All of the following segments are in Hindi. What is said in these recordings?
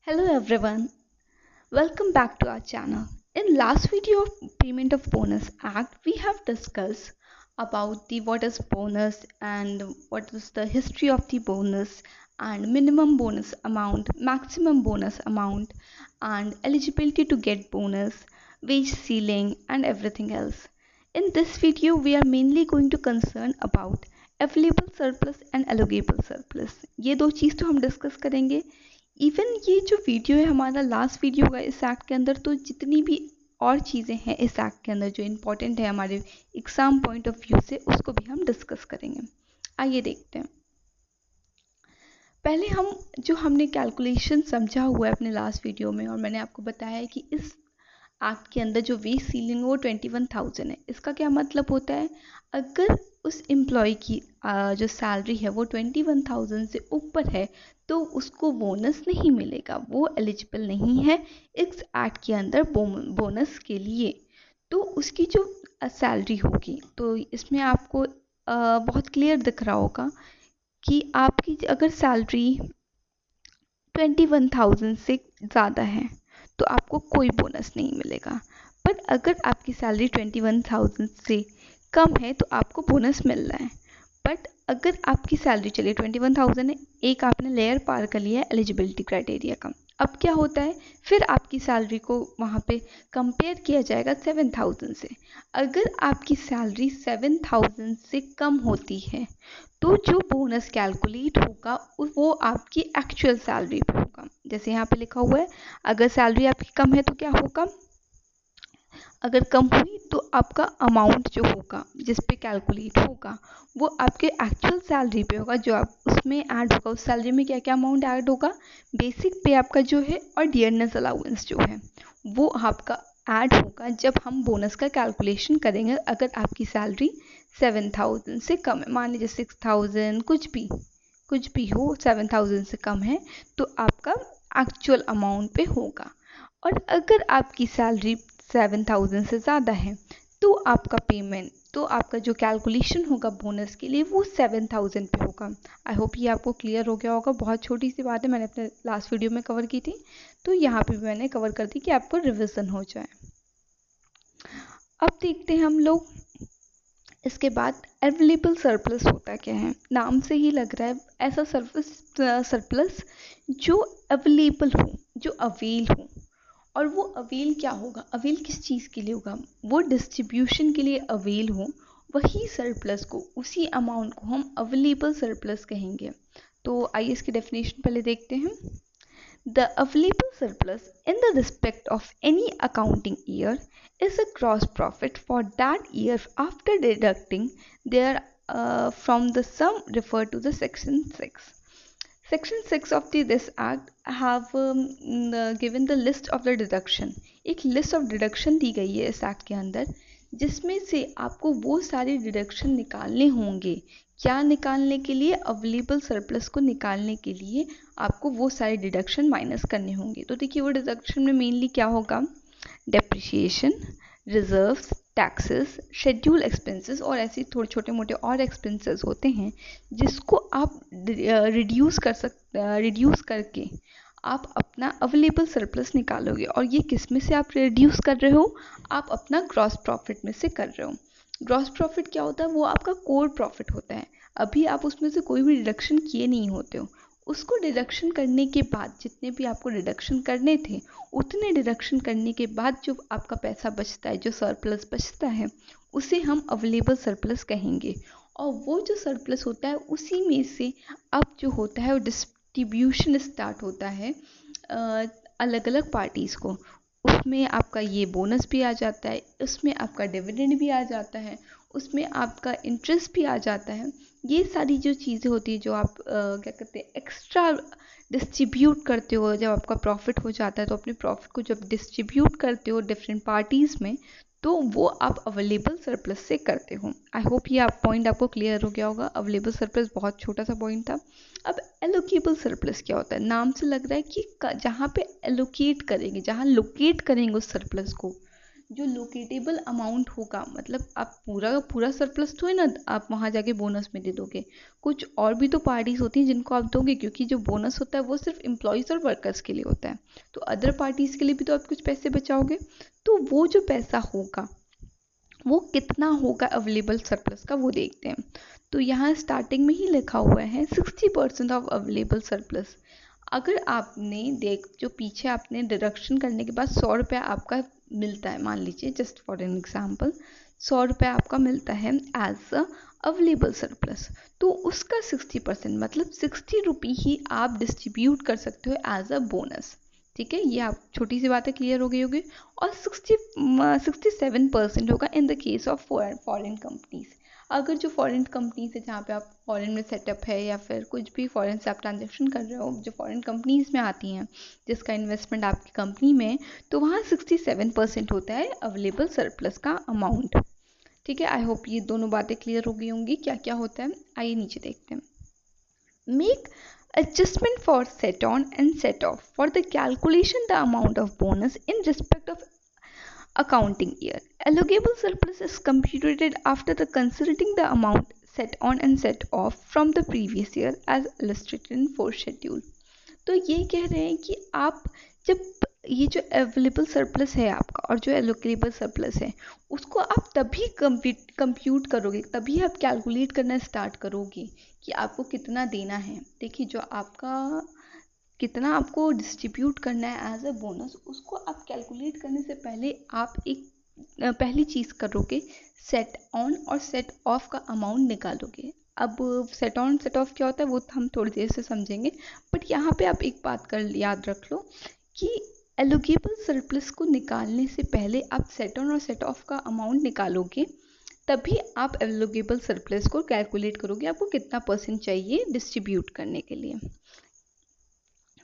Hello everyone, welcome back to our channel. In last video of Payment of Bonus Act, we have discussed about the what is bonus and what is the history of the bonus and minimum bonus amount, maximum bonus amount and eligibility to get bonus, wage ceiling and everything else. In this video, we are mainly going to concern about available surplus and allocable surplus. ये दो चीज़ तो हम डिस्कस करेंगे. इवन ये जो वीडियो है हमारा लास्ट वीडियो होगा इस एक्ट के अंदर, तो जितनी भी और चीज़ें हैं इस एक्ट के अंदर जो इम्पोर्टेंट है हमारे एग्ज़ाम पॉइंट ऑफ व्यू से, उसको भी हम डिस्कस करेंगे. आइए देखते हैं. पहले हमने कैलकुलेशन समझा हुआ है अपने लास्ट वीडियो में, और मैंने आपको बताया है कि इस एक्ट के अंदर जो वेज सीलिंग वो 21,000 है. इसका क्या मतलब होता है, अगर उस एम्प्लॉय की जो सैलरी है वो 21,000 से ऊपर है तो उसको बोनस नहीं मिलेगा, वो एलिजिबल नहीं है इस एक्ट के अंदर बोनस के लिए. तो उसकी जो सैलरी होगी, तो इसमें आपको बहुत क्लियर दिख रहा होगा कि आपकी अगर सैलरी 21,000 से ज़्यादा है तो आपको कोई बोनस नहीं मिलेगा. बट अगर आपकी सैलरी 21,000 से कम है तो आपको बोनस मिल रहा है. बट अगर आपकी सैलरी चलिए 21,000 है, एक आपने लेयर पार कर लिया है एलिजिबिलिटी क्राइटेरिया का. अब क्या होता है, फिर आपकी सैलरी को वहाँ पे कंपेयर किया जाएगा 7,000 से. अगर आपकी सैलरी 7,000 से कम होती है तो जो बोनस कैलकुलेट होगा वो आपकी एक्चुअल सैलरी पे होगा. जैसे यहाँ पे लिखा हुआ है, अगर सैलरी आपकी कम है तो क्या होगा, अगर कम हुई तो आपका अमाउंट जो होगा जिस पे कैलकुलेट होगा वो आपके एक्चुअल सैलरी पे होगा, जो आप उसमें ऐड होगा. उस सैलरी में क्या क्या अमाउंट ऐड होगा, बेसिक पे आपका जो है और डियरनेस अलाउंस जो है वो आपका ऐड होगा जब हम बोनस का कैलकुलेशन करेंगे. अगर आपकी सैलरी 7,000 से कम है, मान लीजिए 6,000 कुछ भी हो, 7,000 से कम है तो आपका एक्चुअल अमाउंट पे होगा. और अगर आपकी सैलरी 7,000 से ज़्यादा है तो आपका पेमेंट, तो आपका जो कैलकुलेशन होगा बोनस के लिए वो 7,000 पे होगा. आई होप ये आपको क्लियर हो गया होगा. बहुत छोटी सी बात है, मैंने अपने लास्ट वीडियो में कवर की थी तो यहाँ पे भी मैंने कवर कर दी कि आपको रिविज़न हो जाए. अब देखते हैं हम लोग इसके बाद अवेलेबल सरप्लस होता क्या है. नाम से ही लग रहा है ऐसा सरप्लस जो अवेलेबल हो, जो अवेल हो. और वो अवेल क्या होगा, अवेल किस चीज़ के लिए होगा, वो डिस्ट्रीब्यूशन के लिए अवेल हो. वही सरप्लस को, उसी अमाउंट को हम अवेलेबल सरप्लस कहेंगे. तो आइए इसकी डेफिनेशन पहले देखते हैं. The available surplus in the respect of any accounting year is a gross profit for that year after deducting their from the sum referred to the section 6. Section 6 of this act have given the list of the deduction. एक list of deduction दी गई है इस act के अंदर, जिसमें से आपको वो सारे डिडक्शन निकालने होंगे. क्या निकालने के लिए, अवेलेबल सरप्लस को निकालने के लिए आपको वो सारे डिडक्शन माइनस करने होंगे. तो देखिए वो डिडक्शन में मेनली क्या होगा, depreciation, reserves, taxes, schedule expenses और ऐसे थोड़े छोटे मोटे और एक्सपेंसेस होते हैं जिसको आप रिड्यूस करके आप अपना अवेलेबल सरप्लस निकालोगे. और ये किस में से आप रिड्यूस कर रहे हो, आप अपना ग्रॉस प्रॉफिट में से कर रहे हो. ग्रॉस प्रॉफिट क्या होता है, वो आपका कोर प्रॉफिट होता है. अभी आप उसमें से कोई भी डिडक्शन किए नहीं होते हो. उसको डिडक्शन करने के बाद, जितने भी आपको डिडक्शन करने थे उतने डिडक्शन करने के बाद जो आपका पैसा बचता है, जो सरप्लस बचता है, उसे हम अवेलेबल सरप्लस कहेंगे. और वो जो सरप्लस होता है उसी में से अब जो होता है वो डिस्ट्रीब्यूशन स्टार्ट होता है अलग अलग पार्टीज़ को. उसमें आपका ये बोनस भी आ जाता है, उसमें आपका डिविडेंड भी आ जाता है, उसमें आपका इंटरेस्ट भी आ जाता है. ये सारी जो चीज़ें होती है जो आप क्या कहते हैं एक्स्ट्रा डिस्ट्रीब्यूट करते हो, जब आपका प्रॉफिट हो जाता है तो अपने प्रॉफिट को जब डिस्ट्रीब्यूट करते हो डिफरेंट पार्टीज़ में, तो वो आप अवेलेबल सरप्लस से करते हो. आई होप ये पॉइंट आपको क्लियर हो गया होगा. अवेलेबल सरप्लस बहुत छोटा सा पॉइंट था. अब एलोकेबल सरप्लस क्या होता है, नाम से लग रहा है कि जहाँ पे एलोकेट करेंगे, जहाँ लोकेट करेंगे उस सरप्लस को, जो लोकेटेबल अमाउंट होगा, मतलब आप पूरा का पूरा सरप्लस तो है ना आप वहाँ जाके बोनस में दे दोगे, कुछ और भी तो पार्टीज होती हैं जिनको आप दोगे, क्योंकि जो बोनस होता है वो सिर्फ एम्प्लॉयज़ और वर्कर्स के लिए होता है, तो अदर पार्टीज के लिए भी तो आप कुछ पैसे बचाओगे। तो वो जो पैसा होगा वो कितना होगा अवेलेबल सरप्लस का, वो देखते हैं। तो यहाँ स्टार्टिंग में ही लिखा हुआ है 60% ऑफ अवेलेबल सरप्लस। अगर आपने जो पीछे आपने डिडक्शन करने के बाद 100 रुपया आपका मिलता है, मान लीजिए जस्ट फॉर एन एग्जाम्पल 100 रुपया आपका मिलता है एज अ अवेलेबल सरप्लस, तो उसका 60% मतलब 60 रुपये ही आप डिस्ट्रीब्यूट कर सकते हो एज अ बोनस। ठीक है, ये आप छोटी सी बातें क्लियर हो गई होगी। और 67% होगा in the case of foreign companies. अगर जो फॉरेन कंपनीज है जहाँ पे आप फॉरेन में सेटअप है या फिर कुछ भी फॉरेन से आप ट्रांजेक्शन कर रहे हो, जो फॉरेन कंपनीज में आती हैं जिसका इन्वेस्टमेंट आपकी कंपनी में, तो वहाँ 67% होता है अवेलेबल सरप्लस का अमाउंट। ठीक है, आई होप ये दोनों बातें क्लियर हो गई होंगी क्या क्या होता है। आइए नीचे देखते हैं। Make adjustment for set on and set off for the calculation the amount of bonus in respect of accounting year. Allocable surplus is computed after the considering the amount set on and set off from the previous year as illustrated in fourth schedule. तो ये कह रहे हैं कि आप जब ये जो अवेलेबल सरप्लस है आपका और जो एलोकेबल सरप्लस है उसको आप तभी कंप्यूट करोगे, तभी आप कैलकुलेट करना स्टार्ट करोगे कि आपको कितना देना है। देखिए, जो आपका कितना आपको डिस्ट्रीब्यूट करना है एज अ बोनस, उसको आप कैलकुलेट करने से पहले आप एक पहली चीज़ करोगे, सेट ऑन और सेट ऑफ का अमाउंट निकालोगे। अब सेट ऑन सेट ऑफ क्या होता है वो हम थोड़ी देर से समझेंगे, बट यहाँ पे आप एक बात कर याद रख लो कि एलोकेबल सरप्लस को निकालने से पहले आप सेट ऑन और सेट ऑफ का अमाउंट निकालोगे, तभी आप एलोकेबल सरप्लस को कैलकुलेट करोगे आपको कितना परसेंट चाहिए डिस्ट्रीब्यूट करने के लिए।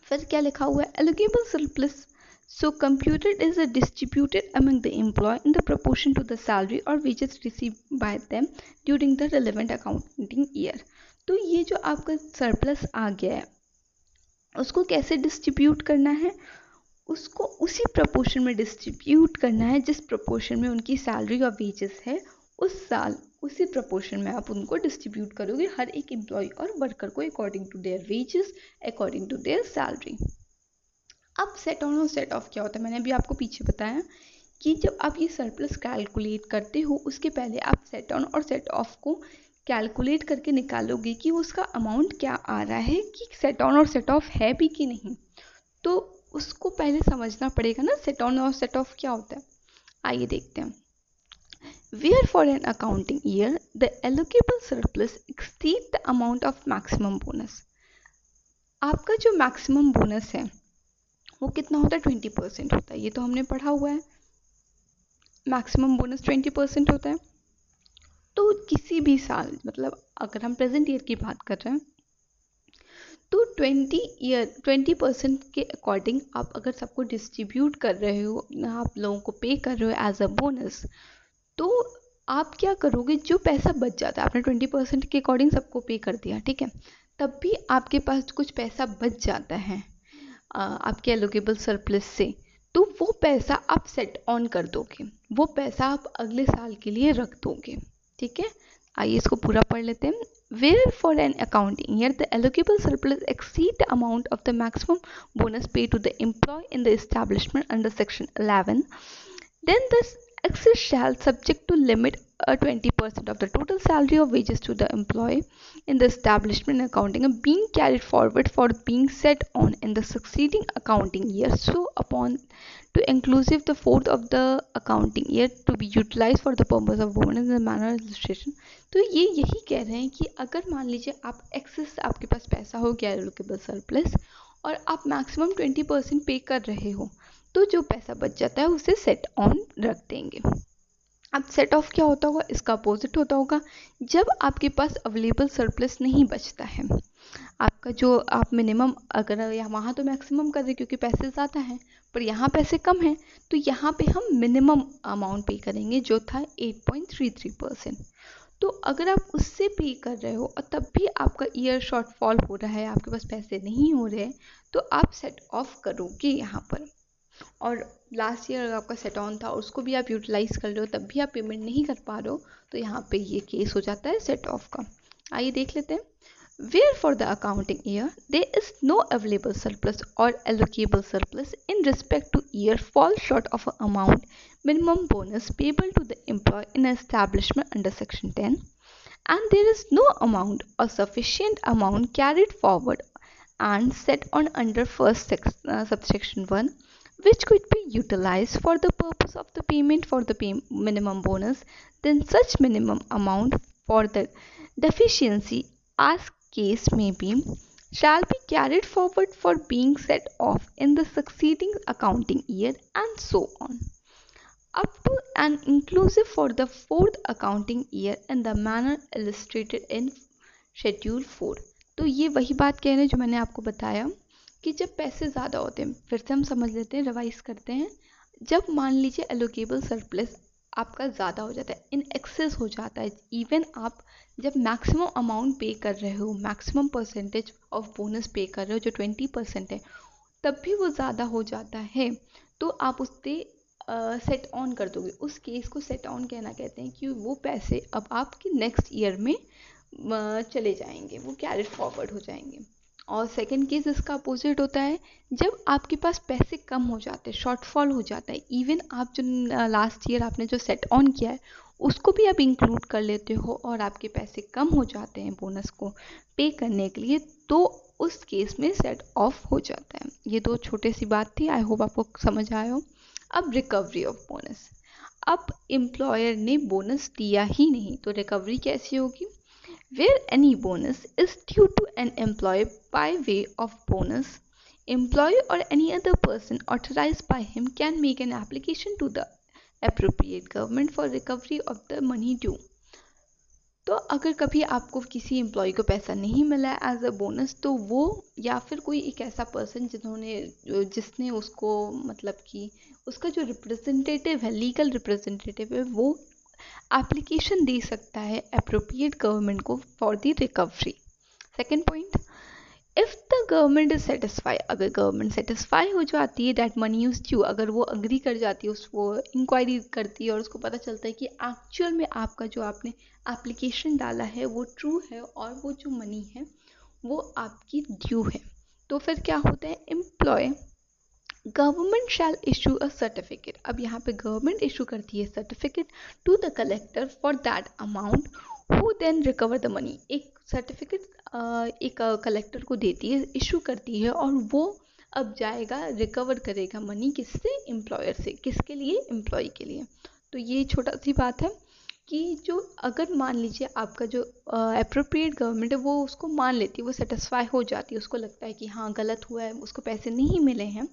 फिर क्या लिखा हुआ है, allocable surplus so computed is distributed among the employee in the proportion to the salary or wages received by them during the relevant accounting year. तो ये जो आपका सरप्लस आ गया है उसको कैसे डिस्ट्रीब्यूट करना है, उसको उसी प्रपोर्शन में डिस्ट्रीब्यूट करना है जिस प्रपोर्शन में उनकी सैलरी और वेजेस है उस साल, उसी प्रपोर्शन में आप उनको डिस्ट्रीब्यूट करोगे हर एक एम्प्लॉय और वर्कर को according to their wages, according to their salary. अब सेट ऑन और सेट ऑफ क्या होता है, मैंने अभी आपको पीछे बताया कि जब आप ये सरप्लस कैलकुलेट करते हो उसके पहले आप सेट ऑन और सेट ऑफ को कैलकुलेट करके निकालोगे कि उसका अमाउंट क्या आ रहा है, कि सेट ऑन और सेट ऑफ है भी कि नहीं। तो उसको पहले समझना पड़ेगा ना सेट ऑन और सेट ऑफ क्या होता है। आइए देखते हैं। Where for an accounting year the allocable surplus exceeds the amount of maximum bonus. आपका जो मैक्सिमम बोनस है वो कितना होता है, 20% होता है, ये तो हमने पढ़ा हुआ है। मैक्सिमम बोनस 20% होता है। तो किसी भी साल, मतलब अगर हम प्रेजेंट ईयर की बात कर रहे हैं तो 20% के अकॉर्डिंग आप अगर सबको डिस्ट्रीब्यूट कर रहे हो, आप लोगों को पे कर रहे हो एज अ बोनस, तो आप क्या करोगे, जो पैसा बच जाता है आपने 20% के अकॉर्डिंग सबको पे कर दिया, ठीक है, तब भी आपके पास कुछ पैसा बच जाता है आपके एलोकेबल सरप्लस से, तो वो पैसा आप सेट ऑन कर दोगे, वो पैसा आप अगले साल के लिए रख दोगे। ठीक है, आइए इसको पूरा पढ़ लेते हैं। Where for an accounting year the allocable surplus exceed the amount of the maximum bonus paid to the employee in the establishment under section 11, then the excess shall subject to limit 20% of the total salary or wages to the employee in the establishment accounting being carried forward for being set on in the succeeding accounting year, so upon to inclusive the fourth of the accounting year to be utilized for the purpose of bonus in the manner illustration. तो ये यही कह रहे हैं कि अगर मान लीजिए आप एक्सेस, आपके पास पैसा हो गया एलोकेबल सरप्लस और आप मैक्सिमम 20% पे कर रहे हो, तो जो पैसा बच जाता है उसे सेट ऑन रख देंगे। अब सेट ऑफ क्या होता होगा, इसका अपोजिट होता होगा, जब आपके पास अवेलेबल सरप्लस नहीं बचता है, आपका जो आप मिनिमम, अगर वहाँ तो मैक्सिमम कर रहे क्योंकि पैसे ज़्यादा हैं, पर यहाँ पैसे कम हैं, तो यहाँ पे हम मिनिमम अमाउंट पे करेंगे जो था 8.33%। तो अगर आप उससे पे कर रहे हो और तब भी आपका ईयर शॉर्टफॉल हो रहा है, आपके पास पैसे नहीं हो रहे, तो आप सेट ऑफ करोगे यहाँ पर। और लास्ट ईयर अगर आपका सेट ऑन था और उसको भी आप यूटिलाइज कर रहे हो तब भी आप पेमेंट नहीं कर पा रहे हो, तो यहाँ पे ये केस हो जाता है सेट ऑफ का। आइए देख लेते हैं। Where for the accounting year there is no available surplus or allocable surplus in respect to year falls short of an amount minimum bonus payable to the employee in an establishment under section 10, and there is no amount or sufficient amount carried forward and set on under subsection 1 which could be utilized for the purpose of the payment for the minimum bonus, then such minimum amount for the deficiency as case may be shall be carried forward for being set off in the succeeding accounting year, and so on up to and inclusive for the fourth accounting year in the manner illustrated in schedule 4। तो ये वही बात कह रहे हैं जो मैंने आपको बताया कि जब पैसे ज़्यादा होते हैं, फिर से हम समझ लेते हैं, रिवाइज करते हैं। जब मान लीजिए एलोकेबल सरप्लस आपका ज़्यादा हो जाता है, इन एक्सेस हो जाता है, इवन आप जब मैक्सिमम अमाउंट पे कर रहे हो, मैक्सिमम परसेंटेज ऑफ बोनस पे कर रहे हो जो 20% है, तब भी वो ज़्यादा हो जाता है, तो आप उससे सेट ऑन कर दोगे। उस केस को सेट ऑन कहना कहते हैं कि वो पैसे अब आपके नेक्स्ट ईयर में चले जाएंगे, वो कैरी फॉरवर्ड हो जाएंगे। और सेकंड केस इसका अपोजिट होता है, जब आपके पास पैसे कम हो जाते हैं, शॉर्टफॉल हो जाता है, इवन आप जो लास्ट ईयर आपने जो सेट ऑन किया है उसको भी आप इंक्लूड कर लेते हो और आपके पैसे कम हो जाते हैं बोनस को पे करने के लिए, तो उस केस में सेट ऑफ हो जाता है। ये दो छोटी सी बात थी, आई होप आपको समझ आया हो। अब रिकवरी ऑफ बोनस, अब एम्प्लॉयर ने बोनस दिया ही नहीं तो रिकवरी कैसी होगी? Where any bonus is due to an employee by way of bonus, employee or any other person authorized by him can make an application to the appropriate government for recovery of the money due। तो अगर कभी आपको किसी एम्प्लॉय को पैसा नहीं मिला है एज अ बोनस, तो वो या फिर कोई एक ऐसा पर्सन जिसने उसको मतलब कि उसका जो रिप्रेजेंटेटिव है, लीगल रिप्रेजेंटेटिव है, वो एप्लीकेशन दे सकता है अप्रोप्रिएट गवर्नमेंट को for the recovery. Second point, if the government is satisfy, अगर गवर्नमेंट सेटिस्फाई हो जाती है दैट मनी इज ड्यू, अगर वो अग्री कर जाती है, उसको इंक्वायरी करती है और उसको पता चलता है कि एक्चुअल में आपका जो आपने एप्लीकेशन डाला है वो ट्रू है और वो जो मनी है वो आपकी ड्यू है, तो फिर क्या होता है? Employ government shall issue a certificate, अब यहाँ पे गवर्नमेंट इशू करती है certificate to the collector for that amount who then recover the money. एक सर्टिफिकेट एक कलेक्टर को देती है, इशू करती है, और वो अब जाएगा रिकवर करेगा मनी किससे? एम्प्लॉयर से। किसके लिए? एम्प्लॉय के लिए। तो ये छोटा सी बात है कि जो अगर मान लीजिए आपका जो अप्रोप्रिएट गवर्नमेंट है वो उसको मान लेती है, वो सेटिस्फाई हो जाती है, उसको लगता है कि हाँ गलत हुआ है, उसको पैसे नहीं मिले हैं,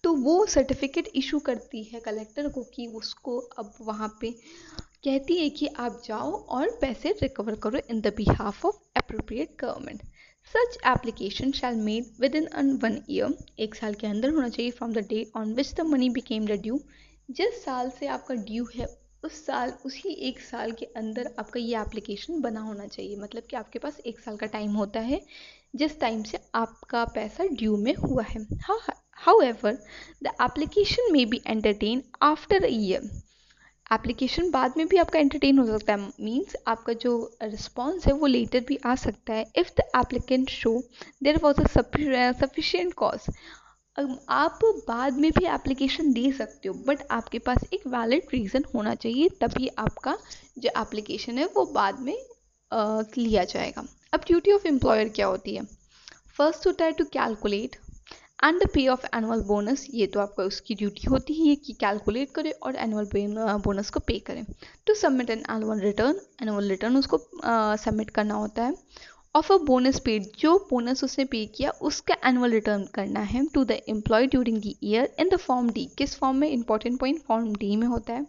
तो वो सर्टिफिकेट इशू करती है कलेक्टर को कि उसको अब वहाँ पे कहती है कि आप जाओ और पैसे रिकवर करो in the behalf of appropriate government. Such application shall made with in 1 year, 1 साल के अंदर होना चाहिए from the day on which the money became the due, जिस साल से आपका ड्यू है उस साल, उसी 1 साल के अंदर आपका ये एप्लीकेशन बना होना चाहिए। मतलब कि आपके पास 1 साल का टाइम होता है जिस टाइम से आपका पैसा ड्यू में हुआ है। However, the application may be entertained after a year. Application बाद में भी आपका एंटरटेन हो सकता है, मीन्स आपका जो रिस्पॉन्स है वो लेटर भी आ सकता है। If the applicant show their was a sufficient cause, आप बाद में भी एप्लीकेशन दे सकते हो, बट आपके पास एक वैलिड रीज़न होना चाहिए, तभी आपका जो एप्लीकेशन है वो बाद में लिया जाएगा। अब ड्यूटी ऑफ एम्प्लॉयर क्या होती है? फर्स्ट होता है to calculate and the pay of annual bonus, ये तो आपका उसकी ड्यूटी होती है कि कैलकुलेट करे और एनुअल बोनस को पे करें। To submit an annual return उसको सबमिट करना होता है। ऑफ अ बोनस पेड, जो बोनस उसने पे किया उसका एनुअल रिटर्न करना है to the employ during the year in the form D, किस फॉर्म में? इंपॉर्टेंट पॉइंट, फॉर्म डी में होता है।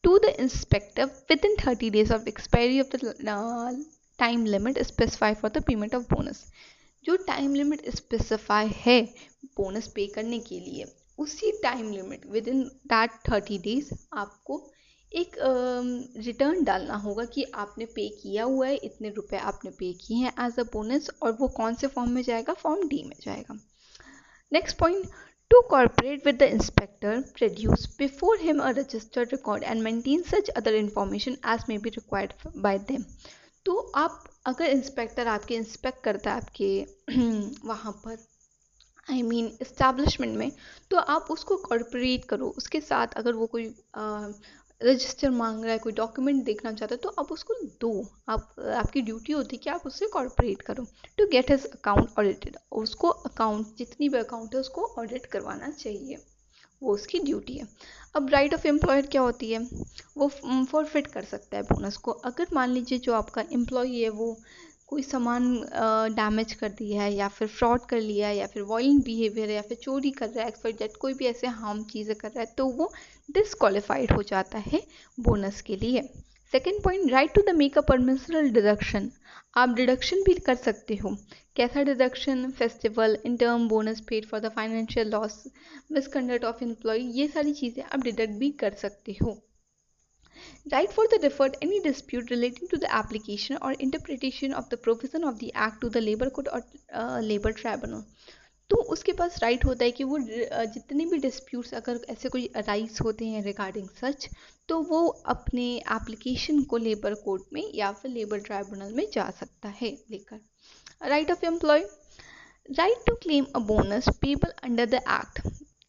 To the inspector with 30 days of expiry of the time limit specify for the payment of bonus, जो टाइम लिमिट स्पेसिफाई है बोनस पे करने के लिए, उसी time limit with in that 30 days आपको एक रिटर्न डालना होगा कि आपने पे किया हुआ है, इतने रुपए आपने पे किए हैं एज अ बोनस, और वो कौन से फॉर्म में जाएगा? फॉर्म डी में जाएगा। Next point, To cooperate with the inspector, produce before him a registered record and maintain such other information as may be required by them. तो आप अगर इंस्पेक्टर आपके इंस्पेक्ट करता है आपके वहाँ पर इस्टेब्लिशमेंट में, तो आप उसको कॉर्पोरेट करो उसके साथ। अगर वो कोई रजिस्टर मांग रहा है, कोई डॉक्यूमेंट देखना चाहता है, तो आप उसको दो। आपकी ड्यूटी होती है कि आप उससे कॉर्पोरेट करो। To get his account audited, उसको अकाउंट जितनी भी अकाउंट है उसको ऑडिट करवाना चाहिए, वो उसकी ड्यूटी है। अब राइट ऑफ एम्प्लॉयर क्या होती है? वो फॉरफिट कर सकता है बोनस को। अगर मान लीजिए जो आपका एम्प्लॉई है वो कोई सामान डैमेज कर दिया है, या फिर फ्रॉड कर लिया है, या फिर वायलेंट बिहेवियर है, या फिर चोरी कर रहा है, एक्सपर्ट कोई भी ऐसे हार्म चीज़ें कर रहा है, तो वो डिसक्वालीफाइड हो जाता है बोनस के लिए। Second point, right to the make a permissible deduction. आप डिडक्शन भी कर सकते हो। कैसा deduction? Festival, interim bonus paid for the financial loss, misconduct of employee, ये सारी चीज़ें आप डिडक्ट भी कर सकते हो। Right for the deferred any dispute relating to the application or interpretation of the provision of the act to the labor court or labor tribunal. तो उसके पास राइट होता है कि वो जितने भी डिस्प्यूट्स अगर ऐसे कोई अराइज होते हैं रिगार्डिंग सच, तो वो अपने एप्लीकेशन को लेबर कोर्ट में या फिर लेबर ट्राइब्यूनल में जा सकता है लेकर। Right of employ, right to claim a bonus payable under the act.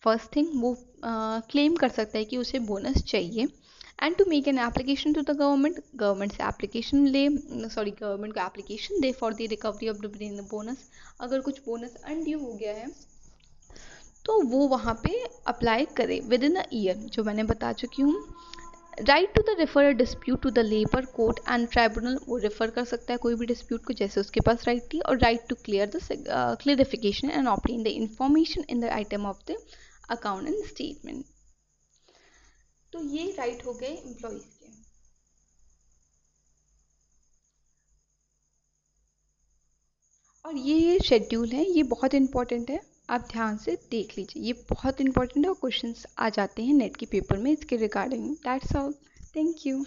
First thing, वो क्लेम कर सकता है कि उसे बोनस चाहिए। And to make an application to the government, government से एप्लीकेशन ले, गवर्नमेंट को एप्लीकेशन दे for the recovery of the bonus. अगर कुछ बोनस अनड्यू हो गया है तो वो वहाँ पे अप्लाई करे विद इन अ ईयर, जो मैंने बता चुकी हूँ। Right to the refer a dispute to the labour court and tribunal, वो रेफर कर सकता है कोई भी डिस्प्यूट को जैसे उसके पास राइट थी। और right to clear the clarification and obtain the information in the item of the account and statement. तो ये राइट हो गए एम्प्लॉइज के। और ये शेड्यूल है, ये बहुत इंपॉर्टेंट है, आप ध्यान से देख लीजिए, ये बहुत इंपॉर्टेंट है और क्वेश्चंस आ जाते हैं नेट के पेपर में इसके regarding. That's all, thank you.